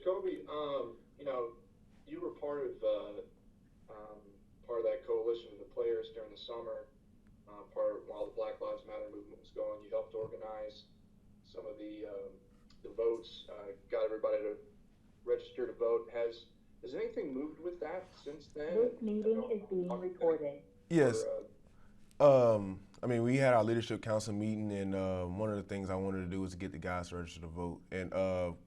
JaCoby, you were part of that coalition of the players during the summer, while the Black Lives Matter movement was going. You helped organize some of the votes, got everybody to register to vote. Has anything moved with that since then? This meeting is being recorded. Yes. I mean, we had our leadership council meeting, and one of the things I wanted to do was to get the guys to register to vote. And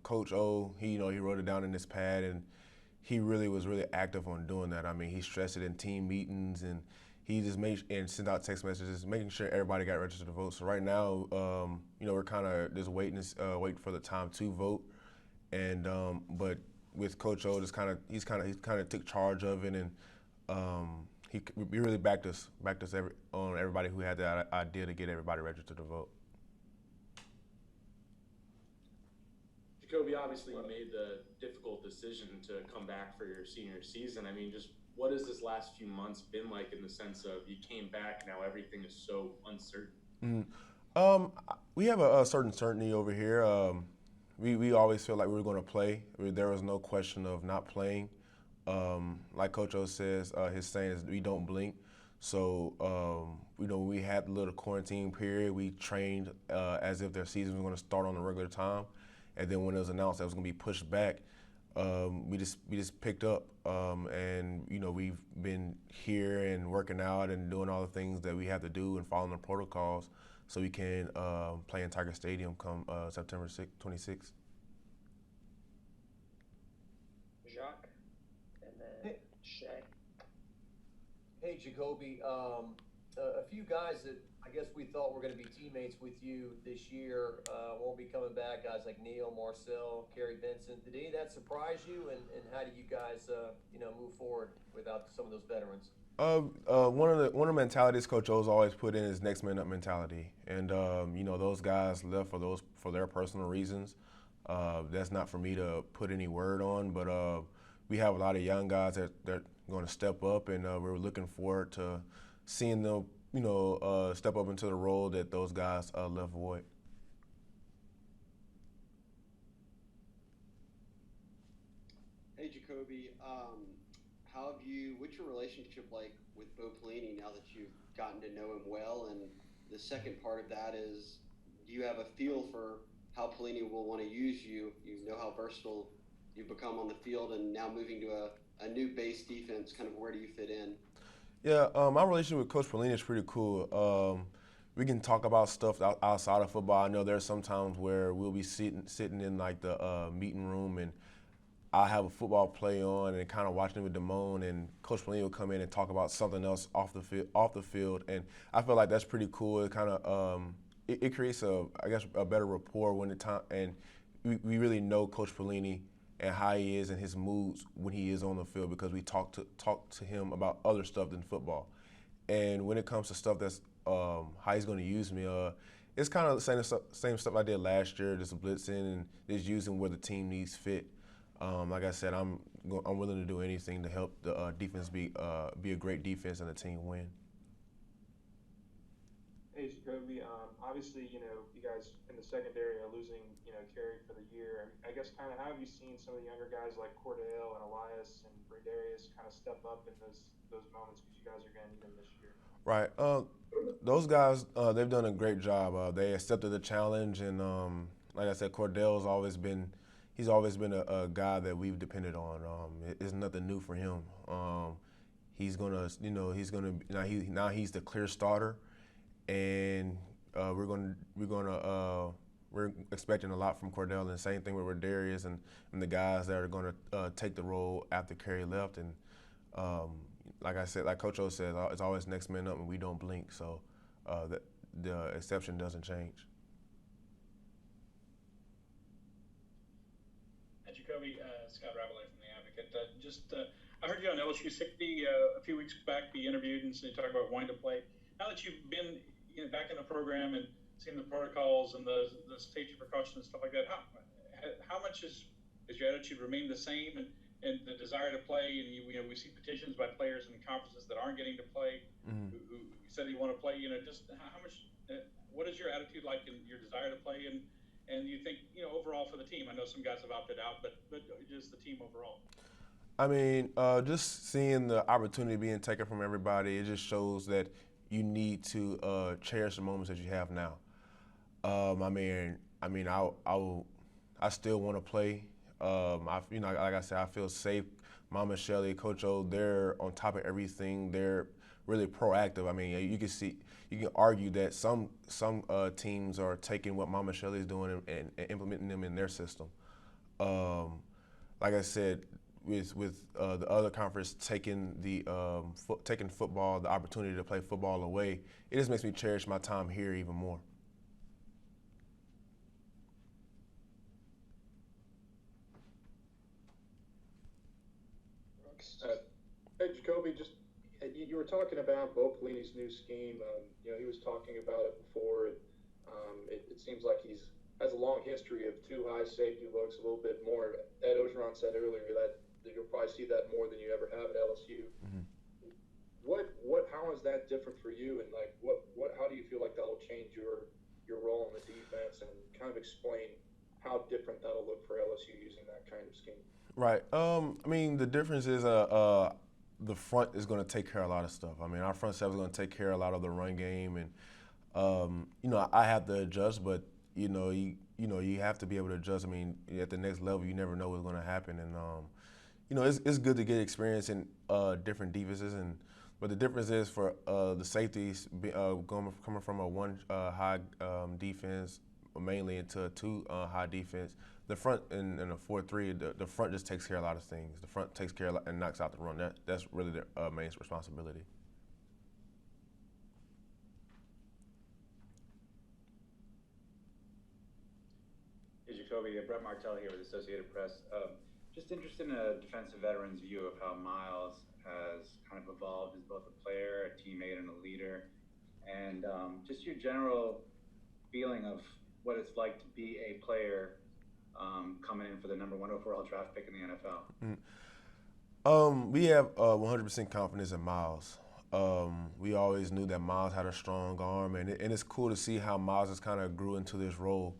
Coach O, he wrote it down in his pad, and he was really active on doing that. I mean, he stressed it in team meetings, and he just made and sent out text messages, making sure everybody got registered to vote. So right now, we're kind of just waiting for the time to vote, and but with Coach O, he's kind of took charge of it, and he really backed us on everybody who had that idea to get everybody registered to vote. JaCoby, obviously you made the difficult decision to come back for your senior season. I mean, just what has this last few months been like in the sense of you came back, now everything is so uncertain? We have a certain certainty over here. We always feel like we were going to play. There was no question of not playing. Like Coach O says, his saying is we don't blink. So, we had the little quarantine period. We trained as if their season was going to start on a regular time. And then when it was announced that it was going to be pushed back, we just picked up. And, we've been here and working out and doing all the things that we have to do and following the protocols so we can play in Tiger Stadium come September 26th. Jacques, and then Shay. Hey, JaCoby. A few guys that I guess we thought were going to be teammates with you this year won't be coming back. Guys like Neil, Marcel, Kerry Benson. Did any of that surprise you? And how do you guys, move forward without some of those veterans? One of the mentalities Coach O's always put in is next man up mentality, and those guys left for their personal reasons. That's not for me to put any word on, but we have a lot of young guys that are going to step up, and we're looking forward to seeing them, step up into the role that those guys left void. Hey, JaCoby. What's your relationship like with Bo Pelini now that you've gotten to know him well? And the second part of that is, do you have a feel for how Pelini will want to use you? You know how versatile you've become on the field, and now moving to a new base defense, kind of where do you fit in? Yeah, my relationship with Coach Pelini is pretty cool. We can talk about stuff outside of football. I know there's some times where we'll be sitting in like the meeting room, and I'll have a football play on and kind of watching it with Damone, and Coach Pelini will come in and talk about something else off the field, and I feel like that's pretty cool. It kind of it creates a better rapport when the time, and we really know Coach Pelini and how he is and his moods when he is on the field, because we talk to him about other stuff than football. And when it comes to stuff that's how he's going to use me, it's kind of the same stuff I did last year, just blitzing and just using where the team needs fit. Like I said, I'm willing to do anything to help the defense be a great defense and the team win. Hey, JaCoby. Obviously, you guys in the secondary are losing, Kerry for the year. I guess kind of how have you seen some of the younger guys like Cordell and Elias and Bradarius kind of step up in those moments, because you guys are going to need them this year? Right. Those guys, they've done a great job. They accepted the challenge, and like I said, Cordell's always been a guy that we've depended on. It's nothing new for him. He's he's the clear starter, and we're expecting a lot from Cordell, and the same thing with Darius and the guys that are going to take the role after Kerry left. And like I said, like Coach O said, it's always next man up, and we don't blink. So the exception doesn't change. JaCoby, Scott Ravelay from The Advocate. I heard you on LSU 60 a few weeks back, be interviewed, and so you talked about wanting to play. Now that you've been back in the program and seen the protocols and the safety precautions and stuff like that, how much is your attitude remain the same, and the desire to play? And we see petitions by players in conferences that aren't getting to play, who said they want to play. Just how much? What is your attitude like, and your desire to play, and and you think, overall for the team? I know some guys have opted out, but just the team overall. I mean, just seeing the opportunity being taken from everybody, it just shows that you need to cherish the moments that you have now. I still want to play. Like I said, I feel safe. Mama Shelley, Coach O, they're on top of everything. They're really proactive. I mean, you can argue that some teams are taking what Mama Shelley's doing and implementing them in their system. Like I said, with the other conference taking taking football, the opportunity to play football away, it just makes me cherish my time here even more. Hey, JaCoby, you were talking about Bo Pelini's new scheme. He was talking about it before. It seems like has a long history of two high safety looks, a little bit more. Ed Ogeron said earlier that you'll probably see that more than you ever have at LSU. Mm-hmm. How is that different for you? And how do you feel like that'll change your role in the defense? And kind of explain how different that'll look for LSU using that kind of scheme. Right. The difference is the front is going to take care of a lot of stuff. I mean, our front seven is going to take care of a lot of the run game, and I have to adjust, but you have to be able to adjust. I mean, at the next level, you never know what's going to happen, and it's good to get experience in different defenses, but the difference is for the safeties coming from a one high defense mainly into a two high defense. The front in a 4-3, the front just takes care of a lot of things. The front takes care of and knocks out the run. That's really their main responsibility. Hey, JaCoby, Brett Martell here with Associated Press. Just interested in a defensive veteran's view of how Miles has kind of evolved as both a player, a teammate, and a leader, and just your general feeling of what it's like to be a player coming in for the number 1 overall draft pick in the NFL. We have 100% confidence in Miles. We always knew that Miles had a strong arm, and it's cool to see how Miles has kind of grew into this role.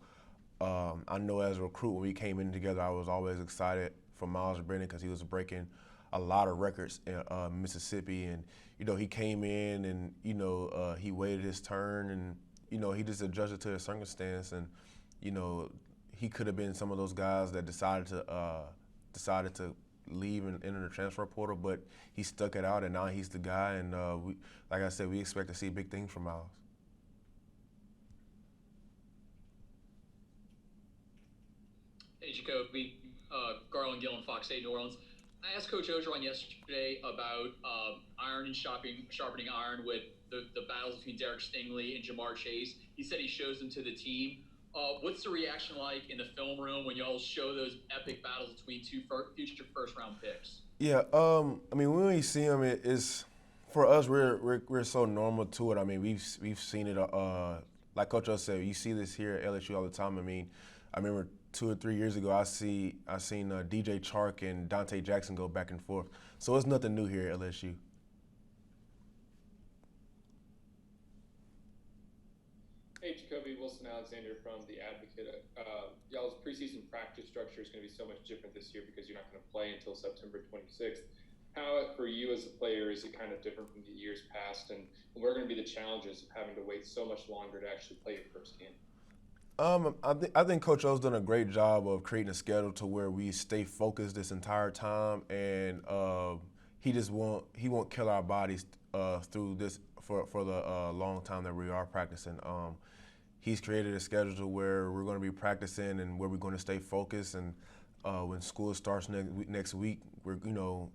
I know as a recruit, when we came in together, I was always excited for Miles Brennan because he was breaking a lot of records in Mississippi, and he came in and he waited his turn, and he just adjusted to the circumstance, and he could have been some of those guys that decided to leave and enter the transfer portal, but he stuck it out, and now he's the guy. And like I said, we expect to see big things from Miles. Hey, JaCoby, Garland Gill and Fox 8 New Orleans. I asked Coach Ogeron yesterday about iron and sharpening iron with the battles between Derek Stingley and Jamar Chase. He said he shows them to the team. What's the reaction like in the film room when y'all show those epic battles between two future first-round picks? Yeah, when we see them, it's for us. We're so normal to it. I mean, we've seen it. Like Coach O said, you see this here at LSU all the time. I remember 2 or 3 years ago, I seen DJ Chark and Dante Jackson go back and forth. So it's nothing new here at LSU. Hey, JaCoby, Wilson Alexander from The Advocate. Y'all's preseason practice structure is going to be so much different this year because you're not going to play until September 26th. How, for you as a player, is it kind of different from the years past? And what are going to be the challenges of having to wait so much longer to actually play your first game? I think Coach O's done a great job of creating a schedule to where we stay focused this entire time, and he won't kill our bodies through this for the long time that we are practicing. He's created a schedule to where we're going to be practicing and where we're going to stay focused. And when school starts next week, he's going to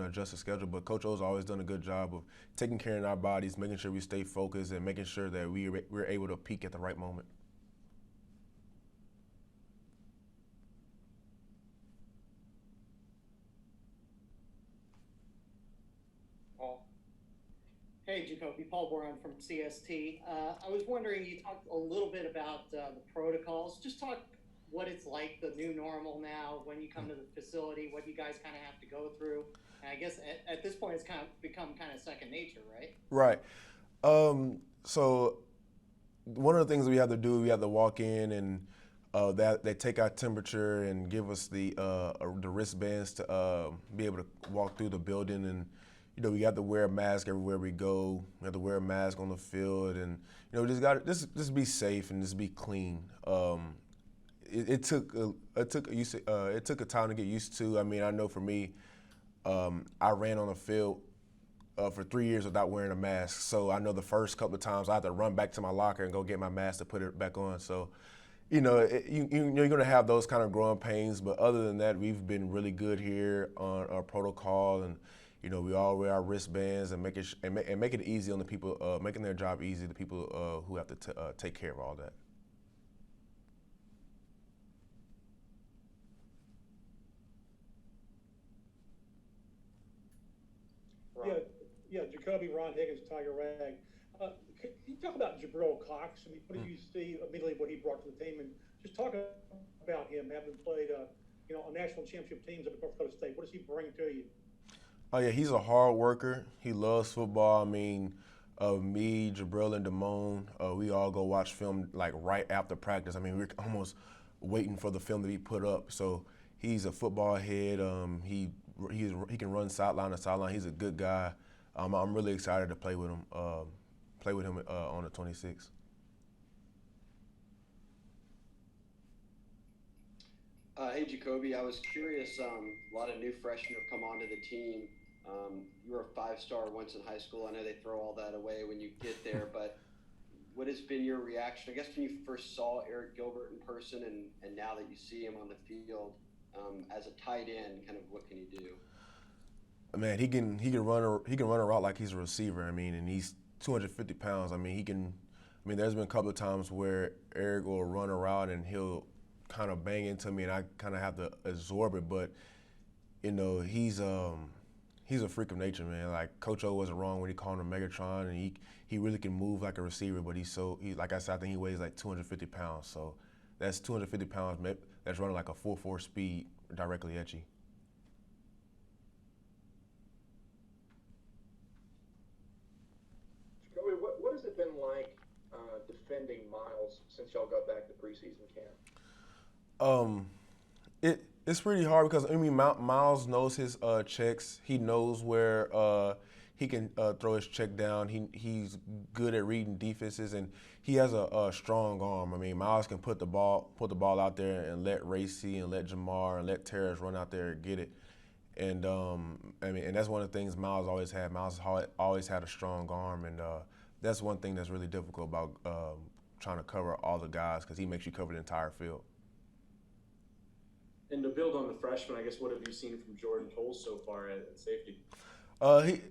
adjust the schedule. But Coach O's always done a good job of taking care of our bodies, making sure we stay focused, and making sure that we're able to peak at the right moment. Hey, JaCoby, Paul Boron from CST. I was wondering, you talked a little bit about the protocols. Just talk what it's like, the new normal now, when you come to the facility, what you guys kind of have to go through. And I guess at this point, it's kind of become kind of second nature, right? Right. So one of the things we have to do, we have to walk in and that they take our temperature and give us the wristbands to be able to walk through the building. And we have to wear a mask everywhere we go. We have to wear a mask on the field, and just got just be safe and just be clean. It took a time to get used to. I mean, I know for me, I ran on the field for 3 years without wearing a mask. So I know the first couple of times I had to run back to my locker and go get my mask to put it back on. So, you're going to have those kind of growing pains. But other than that, we've been really good here on our protocol, and we all wear our wristbands and make it easy on the people, making their job easy. The people who have to take care of all that. Yeah, JaCoby, Ron Higgins, Tiger Rag. Can you talk about Jabril Cox? I mean, what do you see immediately what he brought to the team, and just talk about him having played, on national championship teams at North Dakota State. What does he bring to you? Oh yeah, he's a hard worker. He loves football. I mean, me, Jabril, and Damone, we all go watch film like right after practice. I mean, we're almost waiting for the film to be put up. So he's a football head. He can run sideline to sideline. He's a good guy. I'm really excited to play with him. On the 26th. Hey JaCoby, I was curious. A lot of new freshmen have come onto the team. You were a 5-star once in high school. I know they throw all that away when you get there, but what has been your reaction? I guess when you first saw Eric Gilbert in person, and now that you see him on the field as a tight end, kind of what can he do? Man, he can run a route like he's a receiver. I mean, and he's 250 pounds. I mean, there's been a couple of times where Eric will run a route and he'll kind of bang into me, and I kind of have to absorb it. But he's a freak of nature, man. Like Coach O wasn't wrong when he called him Megatron, and he really can move like a receiver. But he's like I said, I think he weighs like 250 pounds. So that's 250 pounds that's running like a 4.4 speed directly at you. What has it been like defending Miles since y'all got back to preseason camp? It's pretty hard because Miles knows his checks. He knows where he can throw his check down. He's good at reading defenses, and he has a strong arm. I mean, Miles can put the ball out there and let Racy and let Jamar and let Terrace run out there and get it. And and that's one of the things Miles always had. Miles always had a strong arm, and that's one thing that's really difficult about trying to cover all the guys, because he makes you cover the entire field. And to build on the freshman, I guess, what have you seen from Jordan Toles so far at safety?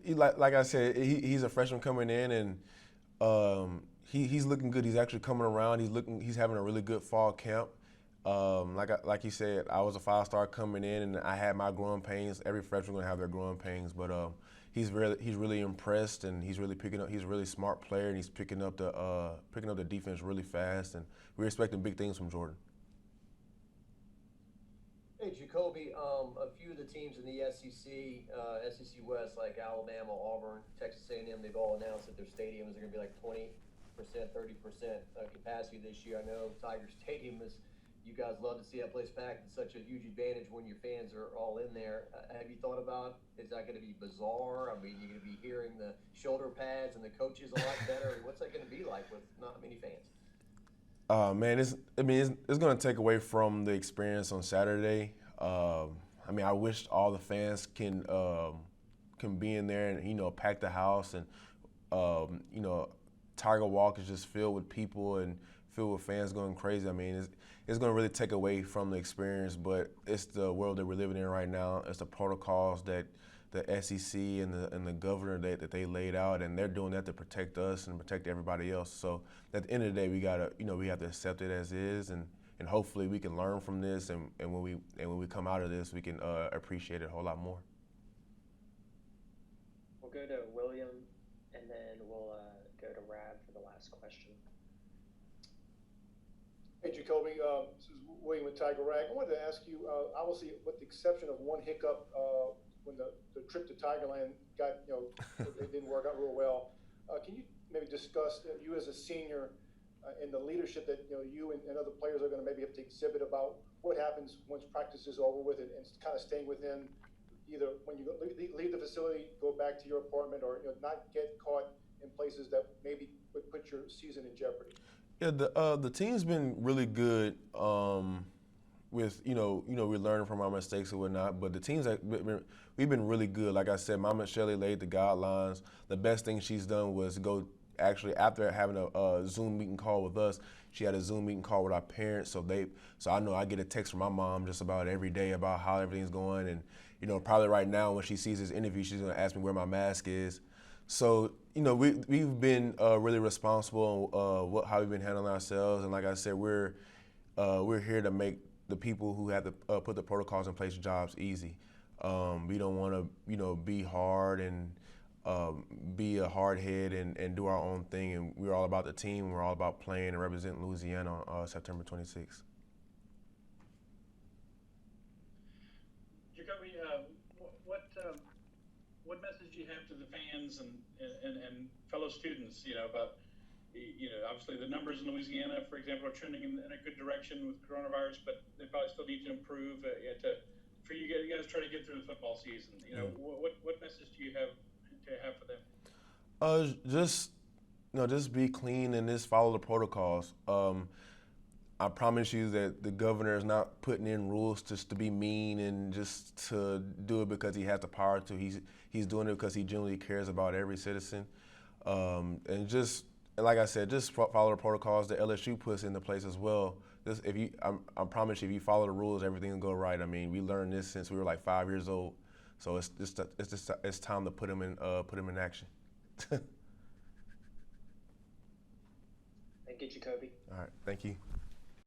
He like I said, he's a freshman coming in, and he's looking good. He's actually coming around. He's having a really good fall camp. Like you said, I was a 5-star coming in, and I had my growing pains. Every freshman gonna have their growing pains, but he's really impressed, and he's really picking up. He's a really smart player, and he's picking up the defense really fast. And we're expecting big things from Jordan. Hey JaCoby, a few of the teams in the SEC, SEC West, like Alabama, Auburn, Texas A&M, they've all announced that their stadiums are going to be like 20%, 30% capacity this year. I know Tiger Stadium is. You guys love to see that place packed. It's such a huge advantage when your fans are all in there. Have you thought about, is that going to be bizarre? I mean, you're going to be hearing the shoulder pads and the coaches a lot better. What's that going to be like with not many fans? Man, it's going to take away from the experience on Saturday. I mean, I wish all the fans can be in there and pack the house, and Tiger Walk is just filled with people and filled with fans going crazy. I mean, it's going to really take away from the experience, but it's the world that we're living in right now. It's the protocols that the SEC and the governor that they laid out, and they're doing that to protect us and protect everybody else. So at the end of the day, we have to accept it as is, and hopefully we can learn from this, and when we come out of this, we can appreciate it a whole lot more. We'll go to William, and then we'll go to Rab for the last question. Hey, JaCoby, this is William with Tiger Rag. I wanted to ask you, obviously, with the exception of one hiccup when the trip to Tigerland it didn't work out real well. Can you maybe discuss, you as a senior, and the leadership that you and other players are going to maybe have to exhibit about what happens once practice is over with, and kind of staying within either when you leave the facility, go back to your apartment, or not get caught in places that maybe would put your season in jeopardy. Yeah, the team's been really good. With we're learning from our mistakes and whatnot, but the teams we've been really good. Like I said, Mama Shelley laid the guidelines. The best thing she's done was go actually after having a Zoom meeting call with us. She had a Zoom meeting call with our parents, so I know I get a text from my mom just about every day about how everything's going, and probably right now when she sees this interview, she's gonna ask me where my mask is. So we've been really responsible on how we've been handling ourselves, and like I said, we're here to make the people who have to put the protocols in place jobs easy. We don't want to be hard and be a hard head and do our own thing, and we're all about the team, and we're all about playing and representing Louisiana on September 26th. JaCoby, what message do you have to the fans and fellow students, about obviously the numbers in Louisiana, for example, are trending in a good direction with coronavirus, but they probably still need to improve for you guys try to get through the football season. What message do you have for them? Just be clean and just follow the protocols. I promise you that the governor is not putting in rules just to be mean and just to do it because he has the power to. He's doing it because he genuinely cares about every citizen. And just like I said, just follow the protocols that LSU puts into place as well. I promise you, if you follow the rules, everything will go right. I mean, we learned this since we were like 5 years old, so it's time to put them in action. Thank you, JaCoby. All right, thank you.